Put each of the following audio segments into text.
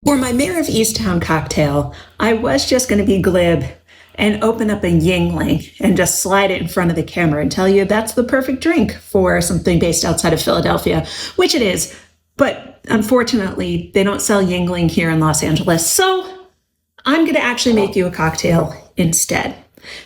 For my MARE of EASTTOWN cocktail, I was just going to be glib and open up a Yeungling and just slide it in front of the camera and tell you that's the perfect drink for something based outside of Philadelphia, which it is. But unfortunately, they don't sell Yeungling here in Los Angeles, so I'm going to actually make you a cocktail instead.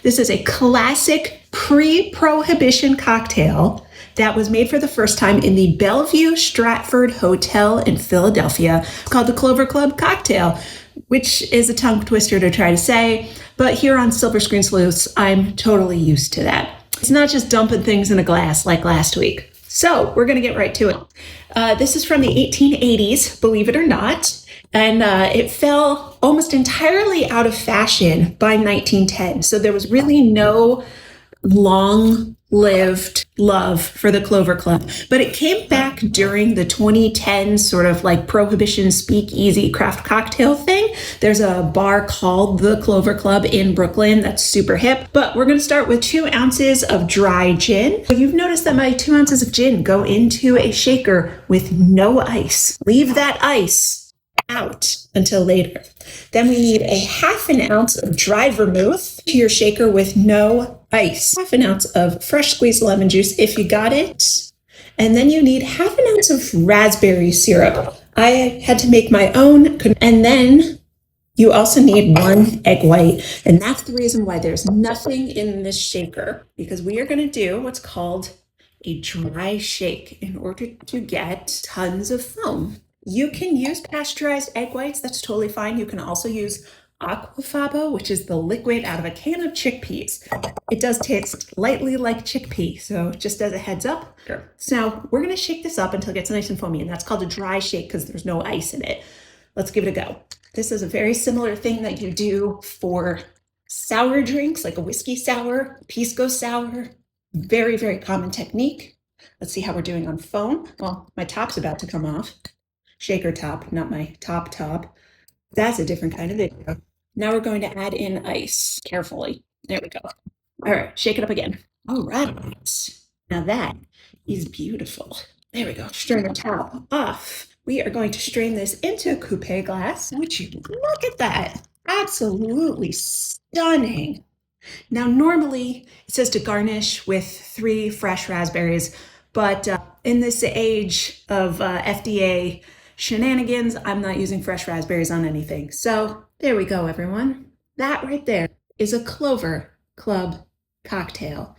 This is a classic pre-prohibition cocktail that was made for the first time in the Bellevue-Stratford Hotel in Philadelphia, called the Clover Club cocktail, which is a tongue twister to try to say, but here on Silver Screen Sleuths, I'm totally used to that. It's not just dumping things in a glass like last week. So we're going to get right to it. This is from the 1880s, believe it or not, and it fell almost entirely out of fashion by 1910. So there was really no long-lived love for the Clover Club, but it came back during the 2010 sort of like prohibition speakeasy craft cocktail thing. There's a bar called the Clover Club in Brooklyn that's super hip, but we're going to start with 2 ounces of dry gin. You've noticed that my 2 ounces of gin go into a shaker with no ice. Leave that ice out until later. Then we need a half an ounce of dried vermouth to your shaker with no ice. Half an ounce of fresh squeezed lemon juice if you got it. And then you need half an ounce of raspberry syrup. I had to make my own. And then you also need 1 egg white. And that's the reason why there's nothing in this shaker, because we are going to do what's called a dry shake in order to get tons of foam. You can use pasteurized egg whites, that's totally fine. You can also use aquafaba, which is the liquid out of a can of chickpeas. It does taste lightly like chickpea, so just as a heads up. Sure. So now we're gonna shake this up until it gets nice and foamy, and that's called a dry shake because there's no ice in it. Let's give it a go. This is a very similar thing that you do for sour drinks, like a whiskey sour, pisco sour. Very, very common technique. Let's see how we're doing on foam. Well, my top's about to come off. Shaker top, not my top. That's a different kind of video. Now we're going to add in ice carefully. There we go. All right, shake it up again. All right. Now that is beautiful. There we go. Strain the top off. We are going to strain this into a coupe glass. Would you look at that? Absolutely stunning. Now, normally it says to garnish with 3 fresh raspberries, but in this age of FDA shenanigans, I'm not using fresh raspberries on anything. So there we go, everyone. That right there is a Clover Club cocktail.